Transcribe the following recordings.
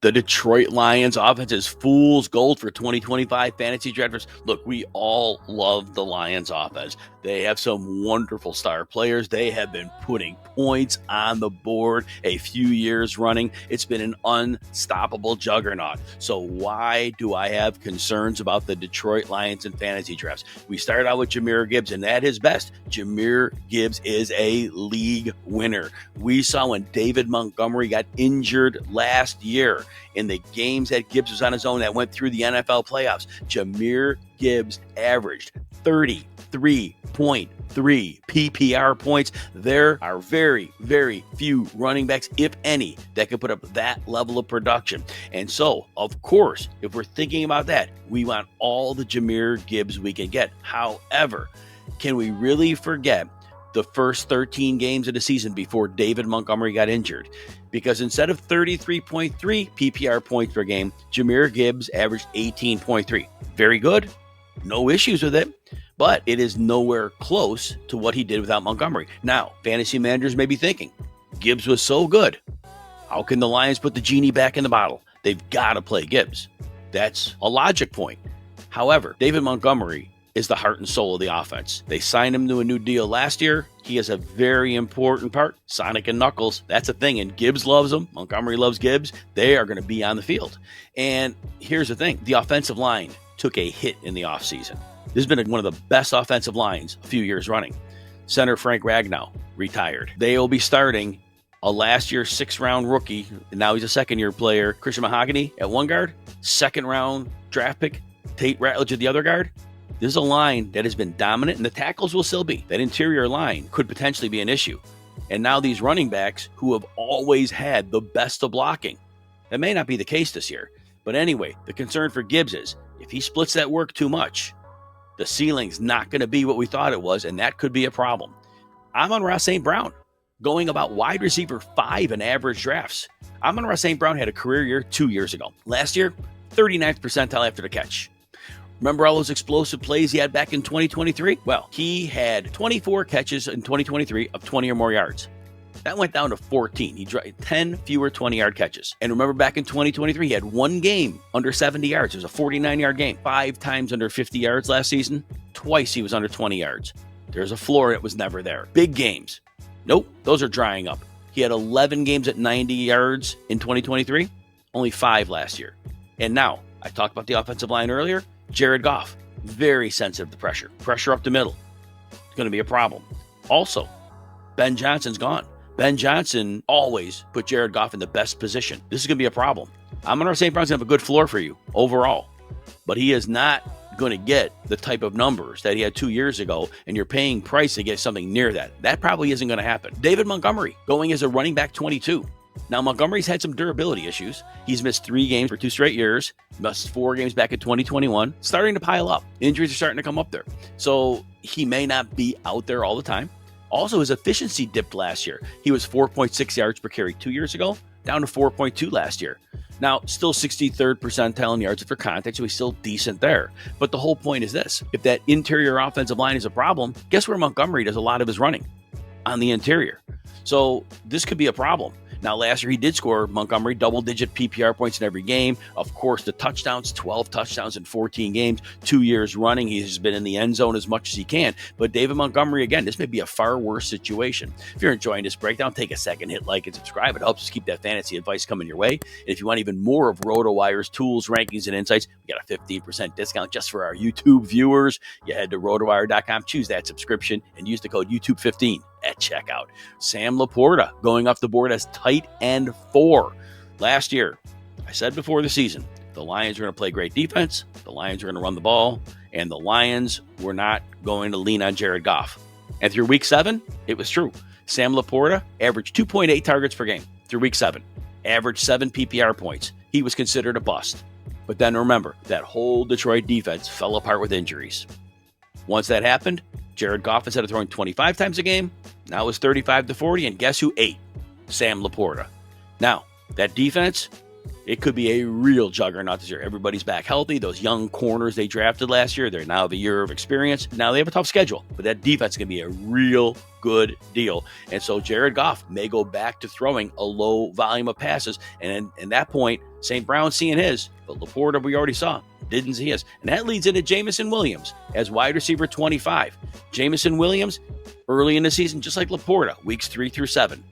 The Detroit Lions offense is fool's gold for 2025 fantasy drafters. Look, we all love the Lions offense. They have some wonderful star players. They have been putting points on the board a few years running. It's been an unstoppable juggernaut. So why do I have concerns about the Detroit Lions in fantasy drafts? We started out with Jahmyr Gibbs, and at his best, Jahmyr Gibbs is a league winner. We saw when David Montgomery got injured last year in the games that Gibbs was on his own that went through the NFL playoffs, Jahmyr Gibbs averaged 33.3 PPR points. There are very, very few running backs, if any, that can put up that level of production. And so, of course, if we're thinking about that, we want all the Jahmyr Gibbs we can get. However, can we really forget the first 13 games of the season before David Montgomery got injured? Because instead of 33.3 PPR points per game, Jahmyr Gibbs averaged 18.3. Very good. No issues with it, but it is nowhere close to what he did without Montgomery. Now, fantasy managers may be thinking, Gibbs was so good. How can the Lions put the genie back in the bottle? They've got to play Gibbs. That's a logic point. However, David Montgomery is the heart and soul of the offense. They signed him to a new deal last year. He is a very important part. Sonic and Knuckles, that's a thing. And Gibbs loves him. Montgomery loves Gibbs. They are going to be on the field. And here's the thing. The offensive line took a hit in the offseason. This has been one of the best offensive lines a few years running. Center Frank Ragnow retired. They will be starting a last year 6th-round rookie, and now he's a second-year player, Christian Mahogany at one guard, 2nd-round draft pick, Tate Ratledge at the other guard. This is a line that has been dominant, and the tackles will still be. That interior line could potentially be an issue. And now these running backs who have always had the best of blocking. That may not be the case this year. But anyway, the concern for Gibbs is if he splits that work too much, the ceiling's not going to be what we thought it was, and that could be a problem. Amon-Ra St. Brown going about wide receiver 5 in average drafts. Amon-Ra St. Brown had a career year 2 years ago. Last year, 39th percentile after the catch. Remember all those explosive plays he had back in 2023? Well, he had 24 catches in 2023 of 20 or more yards. That went down to 14. He tried 10 fewer 20-yard catches. And remember back in 2023, he had one game under 70 yards. It was a 49-yard game. 5 times under 50 yards last season. Twice he was under 20 yards. There's a floor that was never there. Big games. Nope, those are drying up. He had 11 games at 90 yards in 2023. Only 5 last year. And now, I talked about the offensive line earlier. Jared Goff, very sensitive to pressure. Pressure up the middle. It's going to be a problem. Also, Ben Johnson's gone. Ben Johnson always put Jared Goff in the best position. This is going to be a problem. Amon-Ra St. Brown's going to have a good floor for you overall, but he is not going to get the type of numbers that he had 2 years ago, and you're paying price to get something near that. That probably isn't going to happen. David Montgomery going as a running back 22. Now, Montgomery's had some durability issues. He's missed 3 games for 2 straight years, missed 4 games back in 2021, starting to pile up. Injuries are starting to come up there. So he may not be out there all the time. Also, his efficiency dipped last year. He was 4.6 yards per carry 2 years ago, down to 4.2 last year. Now, still 63rd percentile in yards after contact, so he's still decent there. But the whole point is this. If that interior offensive line is a problem, guess where Montgomery does a lot of his running? On the interior. So this could be a problem. Now, last year he did score, Montgomery, double-digit PPR points in every game. Of course, the touchdowns, 12 touchdowns in 14 games, 2 years running. He has been in the end zone as much as he can. But David Montgomery, again, this may be a far worse situation. If you're enjoying this breakdown, take a second, hit like and subscribe. It helps us keep that fantasy advice coming your way. And if you want even more of RotoWire's tools, rankings, and insights, we got a 15% discount just for our YouTube viewers. You head to RotoWire.com, choose that subscription, and use the code YouTube15 at checkout. Sam LaPorta going off the board as tight end 4. Last year, I said before the season, the Lions were going to play great defense, the Lions were going to run the ball, and the Lions were not going to lean on Jared Goff. And through week 7, it was true. Sam LaPorta averaged 2.8 targets per game through week 7, averaged 7 PPR points. He was considered a bust. But then remember, that whole Detroit defense fell apart with injuries. Once that happened, Jared Goff, instead of throwing 25 times a game, now is 35 to 40, and guess who ate? Sam LaPorta. Now, that defense It could be a real juggernaut this year. Everybody's back healthy. Those young corners they drafted last year, they're now the year of experience. Now they have a tough schedule, but that defense is going to be a real good deal. And so Jared Goff may go back to throwing a low volume of passes. And at that point, St. Brown's seeing his, but LaPorta, we already saw, didn't see his. And that leads into Jameson Williams as wide receiver 25. Jameson Williams, early in the season, just like LaPorta, weeks 3 through 7.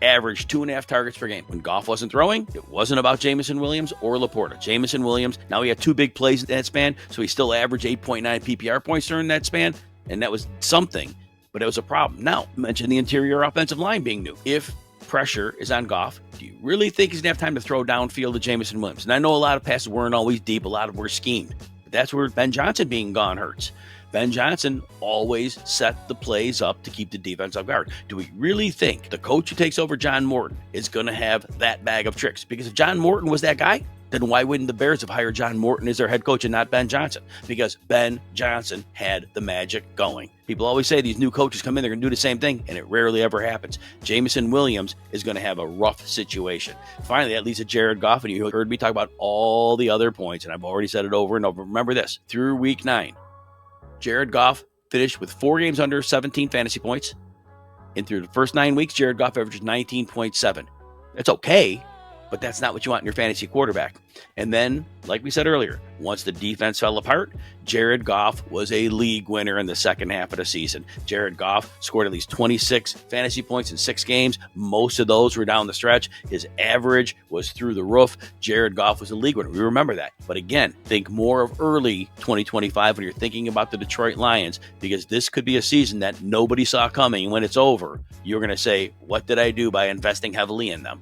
Averaged 2.5 targets per game. When Goff wasn't throwing, it wasn't about Jameson Williams or LaPorta. Jameson Williams, now he had 2 big plays in that span, so he still averaged 8.9 PPR points during that span, and that was something, but it was a problem. Now, mention the interior offensive line being new. If pressure is on Goff, do you really think he's going to have time to throw downfield to Jameson Williams? And I know a lot of passes weren't always deep, a lot of them were schemed, but that's where Ben Johnson being gone hurts. Ben Johnson always set the plays up to keep the defense off guard. Do we really think the coach who takes over John Morton is going to have that bag of tricks? Because if John Morton was that guy, then why wouldn't the Bears have hired John Morton as their head coach and not Ben Johnson? Because Ben Johnson had the magic going. People always say these new coaches come in, they're going to do the same thing, and it rarely ever happens. Jameson Williams is going to have a rough situation. Finally, that leads to Jared Goff, and you heard me talk about all the other points, and I've already said it over and over. Remember this, through week 9, Jared Goff finished with 4 games under 17 fantasy points. And through the first 9 weeks, Jared Goff averaged 19.7. That's okay, but that's not what you want in your fantasy quarterback. And then, like we said earlier, once the defense fell apart, Jared Goff was a league winner in the second half of the season. Jared Goff scored at least 26 fantasy points in 6 games. Most of those were down the stretch. His average was through the roof. Jared Goff was a league winner. We remember that. But again, think more of early 2025 when you're thinking about the Detroit Lions, because this could be a season that nobody saw coming. When it's over, you're going to say, what did I do by investing heavily in them?